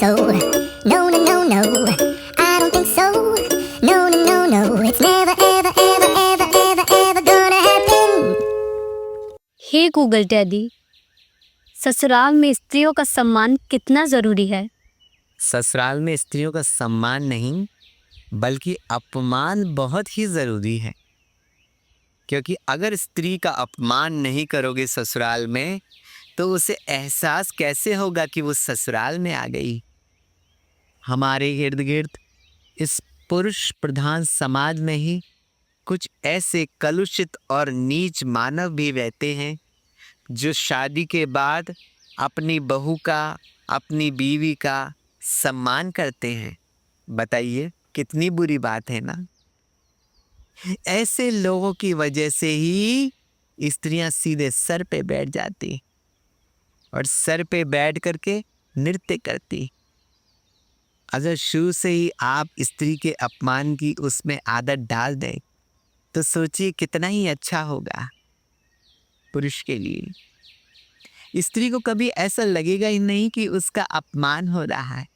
so. No, no, no, no. I don't think so. No, no, no, no. It's never, ever, ever, ever, ever, ever gonna happen. Hey Google daddy, ससुराल में स्त्रियों का सम्मान कितना ज़रूरी है? ससुराल में स्त्रियों का सम्मान नहीं बल्कि अपमान बहुत ही ज़रूरी है, क्योंकि अगर स्त्री का अपमान नहीं करोगे ससुराल में तो उसे एहसास कैसे होगा कि वो ससुराल में आ गई। हमारे इर्द गिर्द इस पुरुष प्रधान समाज में ही कुछ ऐसे कलुषित और नीच मानव भी रहते हैं जो शादी के बाद अपनी बहू का, अपनी बीवी का सम्मान करते हैं। बताइए कितनी बुरी बात है ना। ऐसे लोगों की वजह से ही स्त्रियां सीधे सर पे बैठ जाती और सर पे बैठ करके नृत्य करती। अगर शुरू से ही आप स्त्री के अपमान की उसमें आदत डाल दें तो सोचिए कितना ही अच्छा होगा पुरुष के लिए। स्त्री को कभी ऐसा लगेगा ही नहीं कि उसका अपमान हो रहा है,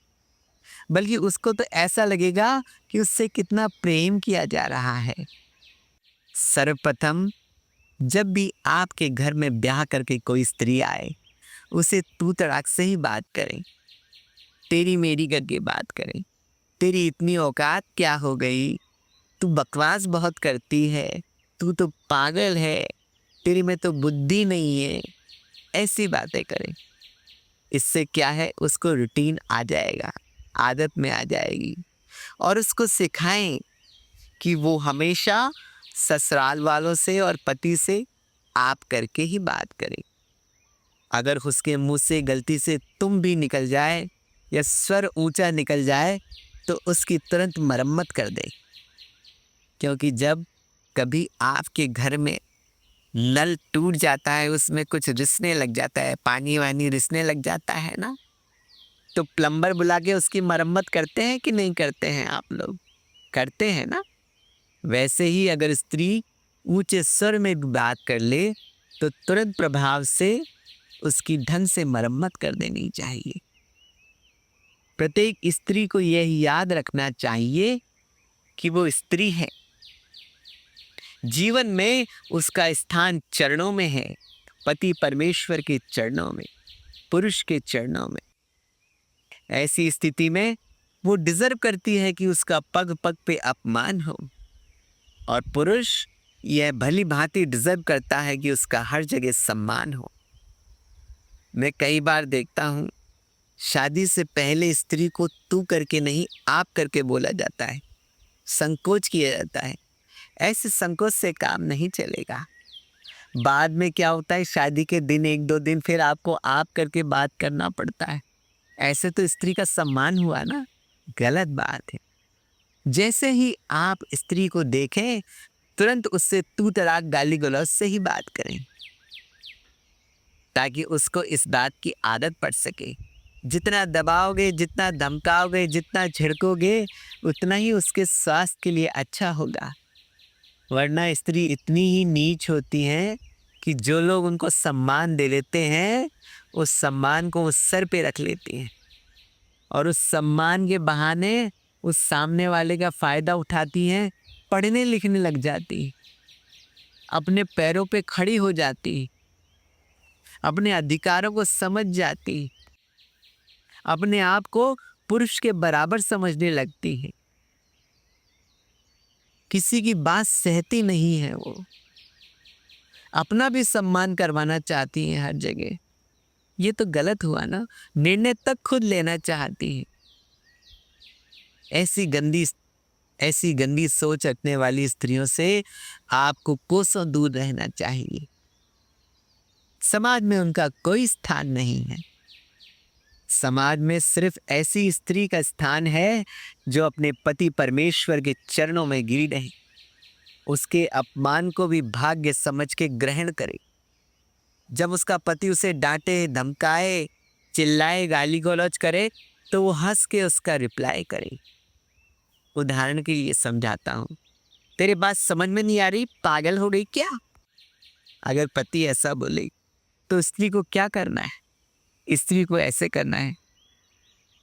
बल्कि उसको तो ऐसा लगेगा कि उससे कितना प्रेम किया जा रहा है। सर्वप्रथम जब भी आपके घर में ब्याह करके कोई स्त्री आए, उसे तू तड़ाक से ही बात करें, तेरी मेरी करके बात करें। तेरी इतनी औकात क्या हो गई, तू बकवास बहुत करती है, तू तो पागल है, तेरी में तो बुद्धि नहीं है, ऐसी बातें करें। इससे क्या है, उसको रूटीन आ जाएगा, आदत में आ जाएगी। और उसको सिखाएं कि वो हमेशा ससुराल वालों से और पति से आप करके ही बात करें। अगर उसके मुंह से गलती से तुम भी निकल जाए या स्वर ऊंचा निकल जाए तो उसकी तुरंत मरम्मत कर दें, क्योंकि जब कभी आपके घर में नल टूट जाता है, उसमें कुछ रिसने लग जाता है, पानी वानी रिसने लग जाता है ना, तो प्लम्बर बुला के उसकी मरम्मत करते हैं कि नहीं करते हैं? आप लोग करते हैं ना। वैसे ही अगर स्त्री ऊंचे स्वर में बात कर ले तो तुरंत प्रभाव से उसकी ढंग से मरम्मत कर देनी चाहिए। प्रत्येक स्त्री को यह याद रखना चाहिए कि वो स्त्री है, जीवन में उसका स्थान चरणों में है, पति परमेश्वर के चरणों में, पुरुष के चरणों में। ऐसी स्थिति में वो डिजर्व करती है कि उसका पग पग पे अपमान हो, और पुरुष यह भली भांति डिजर्व करता है कि उसका हर जगह सम्मान हो। मैं कई बार देखता हूँ शादी से पहले स्त्री को तू करके नहीं आप करके बोला जाता है, संकोच किया जाता है। ऐसे संकोच से काम नहीं चलेगा। बाद में क्या होता है, शादी के दिन एक दो दिन फिर आपको आप करके बात करना पड़ता है। ऐसे तो स्त्री का सम्मान हुआ ना, गलत बात है। जैसे ही आप स्त्री को देखें तुरंत उससे तू तड़ाक गाली गलौज से ही बात करें, ताकि उसको इस बात की आदत पड़ सके। जितना दबाओगे, जितना धमकाओगे, जितना झिड़कोगे, उतना ही उसके स्वास्थ्य के लिए अच्छा होगा। वरना स्त्री इतनी ही नीच होती हैं कि जो लोग उनको सम्मान दे लेते हैं उस सम्मान को उस सर पे रख लेती हैं, और उस सम्मान के बहाने उस सामने वाले का फ़ायदा उठाती हैं, पढ़ने लिखने लग जाती, अपने पैरों पे खड़ी हो जाती, अपने अधिकारों को समझ जाती, अपने आप को पुरुष के बराबर समझने लगती है, किसी की बात सहती नहीं है, वो अपना भी सम्मान करवाना चाहती हैं हर जगह। ये तो गलत हुआ ना, निर्णय तक खुद लेना चाहती है। ऐसी गंदी सोच रखने वाली स्त्रियों से आपको कोसों दूर रहना चाहिए। समाज में उनका कोई स्थान नहीं है। समाज में सिर्फ ऐसी स्त्री का स्थान है जो अपने पति परमेश्वर के चरणों में गिरी रहे, उसके अपमान को भी भाग्य समझ के ग्रहण करे। जब उसका पति उसे डांटे, धमकाए, चिल्लाए, गाली गलौज करे तो वो हंस के उसका रिप्लाई करे। उदाहरण के लिए समझाता हूँ, तेरे बात समझ में नहीं आ रही, पागल हो गई क्या? अगर पति ऐसा बोले तो स्त्री को क्या करना है? स्त्री को ऐसे करना है,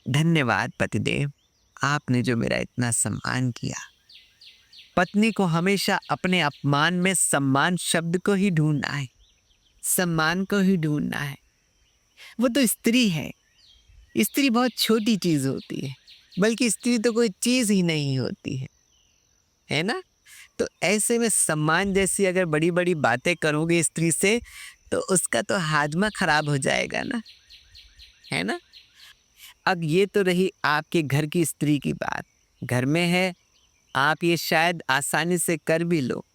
धन्यवाद पतिदेव, आपने जो मेरा इतना सम्मान किया। पत्नी को हमेशा अपने अपमान में सम्मान शब्द को ही ढूंढना है, सम्मान को ही ढूंढना है। वो तो स्त्री है, स्त्री बहुत छोटी चीज होती है, बल्कि स्त्री तो कोई चीज ही नहीं होती है ना। तो ऐसे में सम्मान जैसी अगर बड़ी बड़ी बातें करोगे स्त्री से, तो उसका तो हाजमा खराब हो जाएगा ना, है ना। अब ये तो रही आपके घर की स्त्री की बात, घर में है, आप ये शायद आसानी से कर भी लो,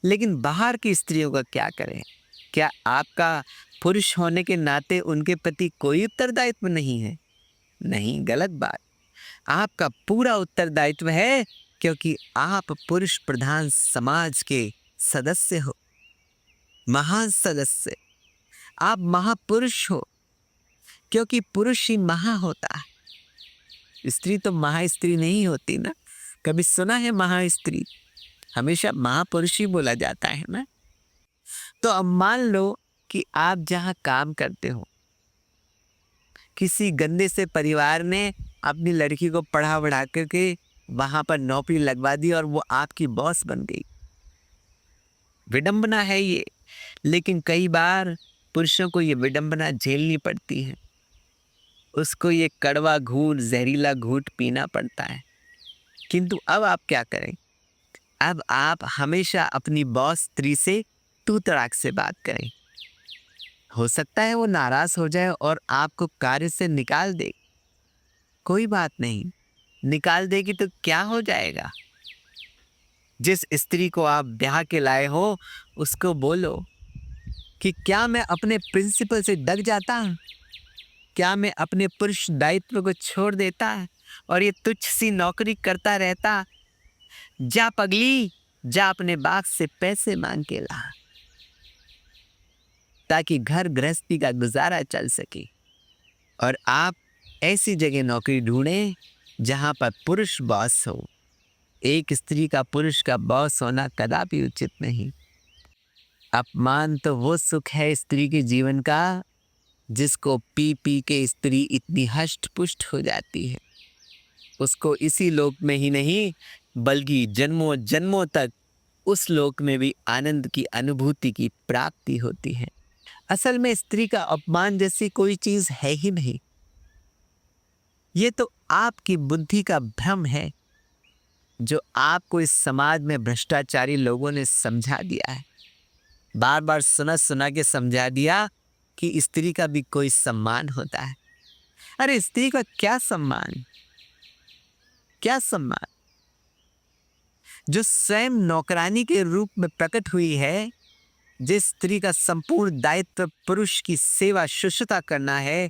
लेकिन बाहर की स्त्रियों का क्या करें? क्या आपका पुरुष होने के नाते उनके प्रति कोई उत्तरदायित्व नहीं है? नहीं, गलत बात। आपका पूरा उत्तरदायित्व है, क्योंकि आप पुरुष प्रधान समाज के सदस्य हो, महान सदस्य। आप महापुरुष हो, क्योंकि पुरुष ही महा होता है। स्त्री तो महास्त्री नहीं होती ना। कभी सुना है महास्त्री? हमेशा महापुरुष ही बोला जाता है ना। तो अब मान लो कि आप जहां काम करते हो, किसी गंदे से परिवार ने अपनी लड़की को पढ़ा बढ़ा करके वहां पर नौकरी लगवा दी और वो आपकी बॉस बन गई। विडंबना है ये, लेकिन कई बार पुरुषों को ये विडंबना झेलनी पड़ती है। उसको ये कड़वा घूंट, जहरीला घूंट पीना पड़ता है। किंतु अब आप क्या करें? अब आप हमेशा अपनी बॉस स्त्री से तू तड़ाक से बात करें। हो सकता है वो नाराज हो जाए और आपको कार्य से निकाल दे। कोई बात नहीं, निकाल देगी तो क्या हो जाएगा? जिस स्त्री को आप ब्याह के लाए हो, उसको बोलो कि क्या मैं अपने प्रिंसिपल से डग जाता? क्या मैं अपने पुरुष दायित्व को छोड़ देता और ये तुच्छ सी नौकरी करता रहता? जा पगली, जा अपने बाप से पैसे मांग के ला, ताकि घर गृहस्थी का गुजारा चल सके। और आप ऐसी जगह नौकरी ढूंढें जहां पर पुरुष बॉस हो। एक स्त्री का पुरुष का बॉस होना कदापि उचित नहीं। अपमान तो वो सुख है स्त्री के जीवन का जिसको पी पी के स्त्री इतनी हष्ट पुष्ट हो जाती है। उसको इसी लोक में ही नहीं, बल्कि जन्मों जन्मों तक उस लोक में भी आनंद की अनुभूति की प्राप्ति होती है। असल में स्त्री का अपमान जैसी कोई चीज है ही नहीं। ये तो आपकी बुद्धि का भ्रम है, जो आपको इस समाज में भ्रष्टाचारी लोगों ने समझा दिया है। बार बार सुना सुना के समझा दिया कि स्त्री का भी कोई सम्मान होता है। अरे स्त्री का क्या सम्मान, क्या सम्मान? जो स्वयं नौकरानी के रूप में प्रकट हुई है, जिस स्त्री का संपूर्ण दायित्व पुरुष की सेवा शुश्रूषा करना है,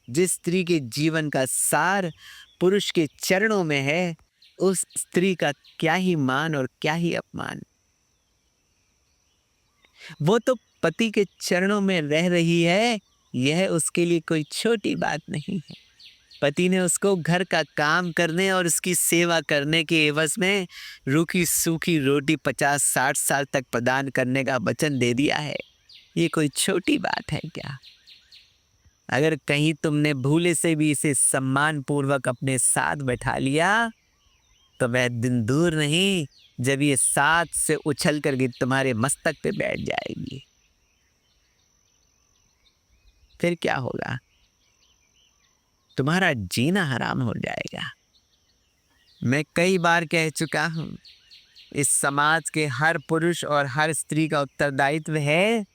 जिस स्त्री के जीवन का सार पुरुष के चरणों में है, उस स्त्री का क्या ही मान और क्या ही अपमान। वो तो पति के चरणों में रह रही है, यह उसके लिए कोई छोटी बात नहीं है। पति ने उसको घर का काम करने और उसकी सेवा करने के एवज में रूखी सूखी रोटी 50-60 साल तक प्रदान करने का वचन दे दिया है। ये कोई छोटी बात है क्या? अगर कहीं तुमने भूले से भी इसे सम्मान पूर्वक अपने साथ बैठा लिया, तो वह दिन दूर नहीं जब ये साथ से उछल करके तुम्हारे मस्तक पे बैठ जाएगी। फिर क्या होगा? तुम्हारा जीना हराम हो जाएगा। मैं कई बार कह चुका हूं, इस समाज के हर पुरुष और हर स्त्री का उत्तरदायित्व है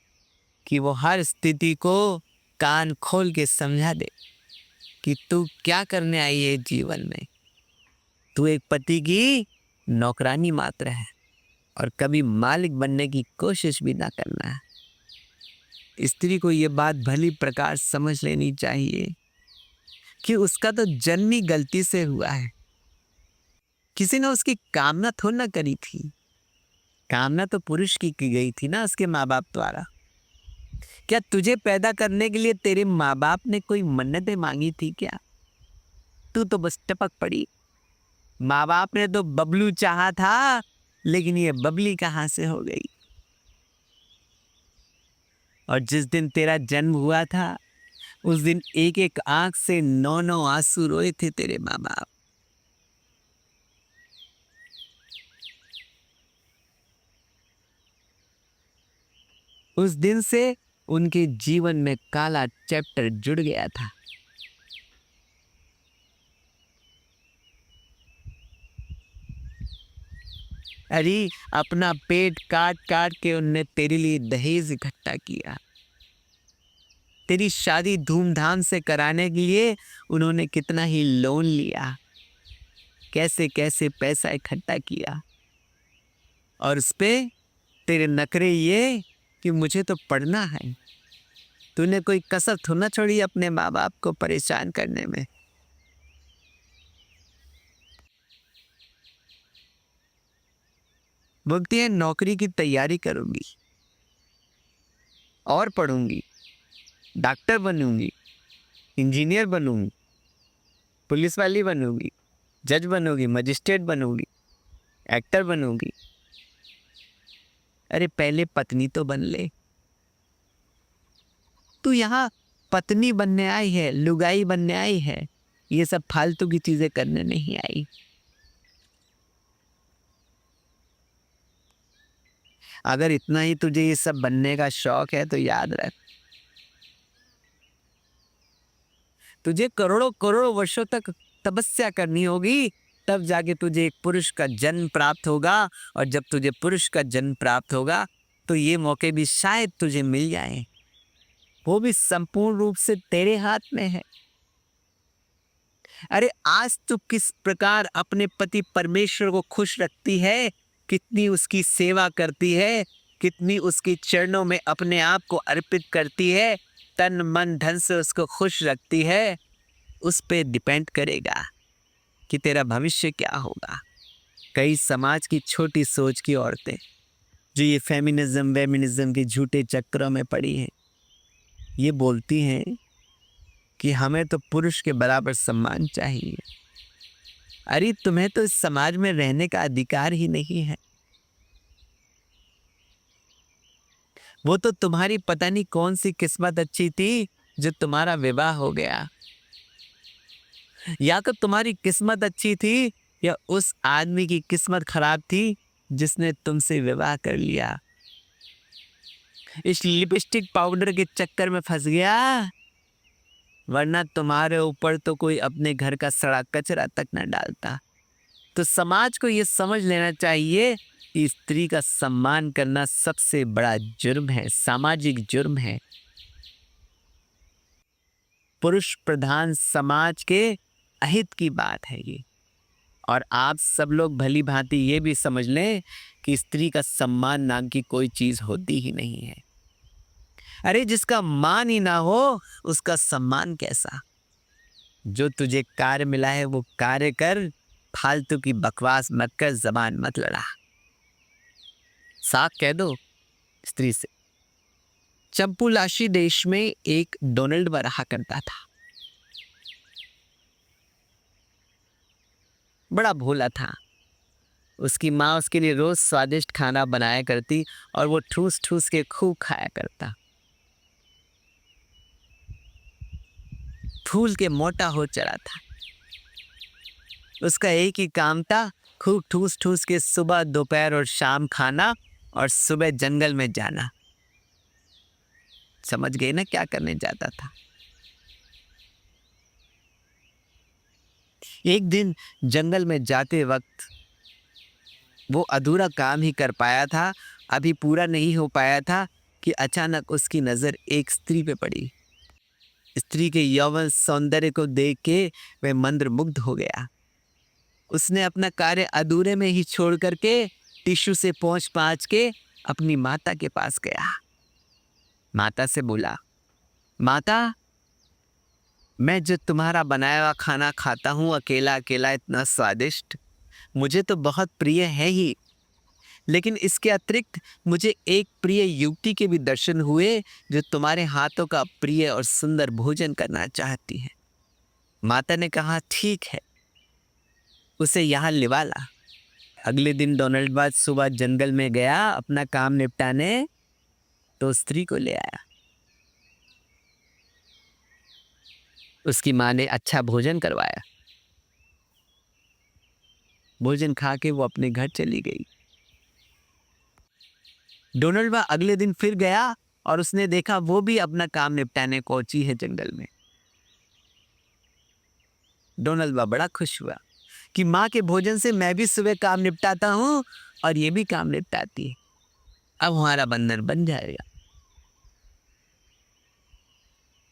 कि वो हर स्थिति को कान खोल के समझा दे कि तू क्या करने आई है जीवन में। तू एक पति की नौकरानी मात्र है और कभी मालिक बनने की कोशिश भी ना करना है। स्त्री को ये बात भली प्रकार समझ लेनी चाहिए कि उसका तो जन्म ही गलती से हुआ है। किसी ने उसकी कामना थोड़ी ना करी थी, कामना तो पुरुष की गई थी ना उसके माँ बाप द्वारा। क्या तुझे पैदा करने के लिए तेरे माँ बाप ने कोई मन्नतें मांगी थी क्या? तू तो बस टपक पड़ी। माँ बाप ने तो बबलू चाहा था, लेकिन ये बबली कहाँ से हो गई? और जिस दिन तेरा जन्म हुआ था, उस दिन एक एक आंख से 9-9 आंसू रोए थे तेरे माँ बाप। उस दिन से उनके जीवन में काला चैप्टर जुड़ गया था। अरे अपना पेट काट काट के उनने तेरे लिए दहेज इकट्ठा किया। तेरी शादी धूमधाम से कराने के लिए उन्होंने कितना ही लोन लिया, कैसे कैसे पैसा इकट्ठा किया। और उस पे तेरे नखरे ये कि मुझे तो पढ़ना है। तूने कोई कसर थोड़ा ना छोड़ी अपने माँ बाप को परेशान करने में। बोलती है नौकरी की तैयारी करूंगी और पढ़ूंगी, डॉक्टर बनूंगी, इंजीनियर बनूंगी, पुलिस वाली बनूंगी, जज बनूंगी, मजिस्ट्रेट बनूंगी, एक्टर बनूंगी। अरे पहले पत्नी तो बन ले। तू यहाँ पत्नी बनने आई है, लुगाई बनने आई है, ये सब फालतू की चीजें करने नहीं आई। अगर इतना ही तुझे ये सब बनने का शौक है तो याद रख, तुझे करोड़ों करोड़ों वर्षों तक तपस्या करनी होगी, तब जाके तुझे एक पुरुष का जन्म प्राप्त होगा। और जब तुझे पुरुष का जन्म प्राप्त होगा तो ये मौके भी शायद तुझे मिल जाए, वो भी संपूर्ण रूप से तेरे हाथ में है। अरे आज तू किस प्रकार अपने पति परमेश्वर को खुश रखती है, कितनी उसकी सेवा करती है, कितनी उसके चरणों में अपने आप को अर्पित करती है, तन मन धन से उसको खुश रखती है, उस पे डिपेंड करेगा कि तेरा भविष्य क्या होगा। कई समाज की छोटी सोच की औरतें जो ये फेमिनिज्म के झूठे चक्करों में पड़ी हैं, ये बोलती हैं कि हमें तो पुरुष के बराबर सम्मान चाहिए। अरे तुम्हें तो इस समाज में रहने का अधिकार ही नहीं है। वो तो तुम्हारी पता नहीं कौन सी किस्मत अच्छी थी जो तुम्हारा विवाह हो गया, या तो तुम्हारी किस्मत अच्छी थी या उस आदमी की किस्मत खराब थी जिसने तुमसे विवाह कर लिया। इस लिपस्टिक पाउडर के चक्कर में फंस गया, वरना तुम्हारे ऊपर तो कोई अपने घर का सड़ा कचरा तक न डालता। तो समाज को ये समझ लेना चाहिए कि स्त्री का सम्मान करना सबसे बड़ा जुर्म है, सामाजिक जुर्म है। पुरुष प्रधान समाज के अहित की बात है ये। और आप सब लोग भली भांति ये भी समझ लें कि स्त्री का सम्मान नाम की कोई चीज होती ही नहीं है। अरे जिसका मान ही ना हो उसका सम्मान कैसा। जो तुझे कार्य मिला है वो कार्य कर, फालतू की बकवास मत कर, जबान मत लड़ा। साफ कह दो स्त्री से। चंपूलाशी देश में एक डोनाल्ड रहा करता था। बड़ा भोला था। उसकी माँ उसके लिए रोज स्वादिष्ट खाना बनाया करती और वो ठूस ठूस के खूब खाया करता। फूल के मोटा हो चला था। उसका एक ही काम था, खूब ठूस ठूस के सुबह दोपहर और शाम खाना और सुबह जंगल में जाना। समझ गए ना क्या करने जाता था। एक दिन जंगल में जाते वक्त वो अधूरा काम ही कर पाया था, अभी पूरा नहीं हो पाया था कि अचानक उसकी नज़र एक स्त्री पे पड़ी। स्त्री के यौवन सौंदर्य को देख के वह मंत्रमुग्ध हो गया। उसने अपना कार्य अधूरे में ही छोड़ करके टिश्यू से पोंछ पाछ के अपनी माता के पास गया। माता से बोला, माता, मैं जो तुम्हारा बनाया हुआ खाना खाता हूँ अकेला अकेला इतना स्वादिष्ट, मुझे तो बहुत प्रिय है ही, लेकिन इसके अतिरिक्त मुझे एक प्रिय युवती के भी दर्शन हुए जो तुम्हारे हाथों का प्रिय और सुंदर भोजन करना चाहती है। माता ने कहा, ठीक है, उसे यहाँ लिवा ला। अगले दिन डोनाल्ड बाद सुबह जंगल में गया अपना काम निपटाने, तो स्त्री को ले आया। उसकी माँ ने अच्छा भोजन करवाया। भोजन खा के वो अपने घर चली गई। डोनाल्डवा अगले दिन फिर गया और उसने देखा वो भी अपना काम निपटाने पहुंची है जंगल में। डोनाल्डवा बड़ा खुश हुआ कि माँ के भोजन से मैं भी सुबह काम निपटाता हूँ और ये भी काम निपटाती है। अब हमारा बंधन बन जाएगा।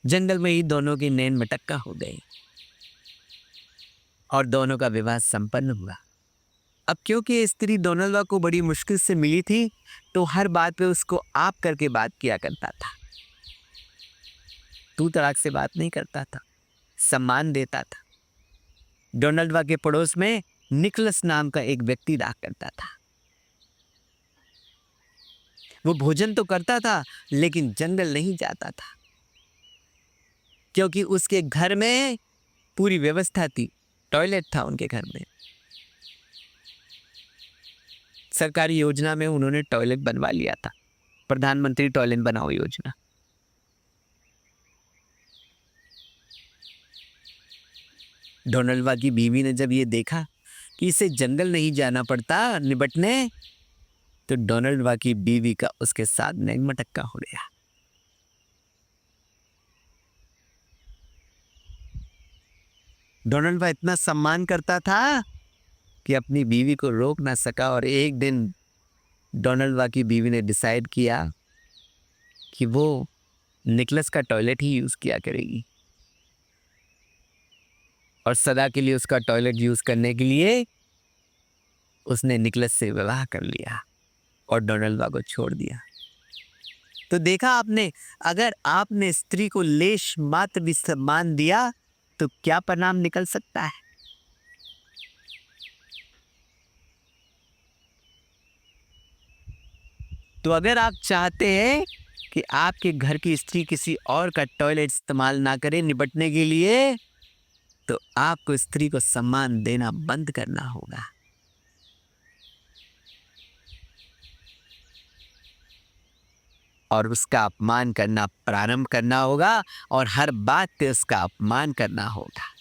जंगल में ही दोनों की नैन मटक्का हो गई और दोनों का विवाह संपन्न हुआ। अब क्योंकि ये स्त्री डोनाल्डवा को बड़ी मुश्किल से मिली थी, तो हर बात पे उसको आप करके बात किया करता था। तू तड़ाक से बात नहीं करता था, सम्मान देता था। डोनाल्डवा के पड़ोस में निकोलस नाम का एक व्यक्ति रहा करता था। वो भोजन तो करता था लेकिन जंगल नहीं जाता था, क्योंकि उसके घर में पूरी व्यवस्था थी। टॉयलेट था उनके घर में। सरकारी योजना में उन्होंने टॉयलेट बनवा लिया था, प्रधानमंत्री टॉयलेट बनाओ योजना। डोनाल्डवा की बीवी ने जब ये देखा कि इसे जंगल नहीं जाना पड़ता निपटने, तो डोनाल्डवा की बीवी का उसके साथ नैन मटक्का हो गया। डोनाल्डवा इतना सम्मान करता था कि अपनी बीवी को रोक ना सका और एक दिन डोनाल्डवा की बीवी ने डिसाइड किया कि वो निकोलस का टॉयलेट ही यूज किया करेगी और सदा के लिए उसका टॉयलेट यूज करने के लिए उसने निकोलस से विवाह कर लिया और डोनाल्डवा को छोड़ दिया। तो देखा आपने, अगर आपने स्त्री को लेश मात्र भी सम्मान दिया तो क्या परिणाम निकल सकता है। तो अगर आप चाहते हैं कि आपके घर की स्त्री किसी और का टॉयलेट इस्तेमाल ना करे निपटने के लिए, तो आपको स्त्री को सम्मान देना बंद करना होगा। और उसका अपमान करना प्रारंभ करना होगा और हर बात पे उसका अपमान करना होगा।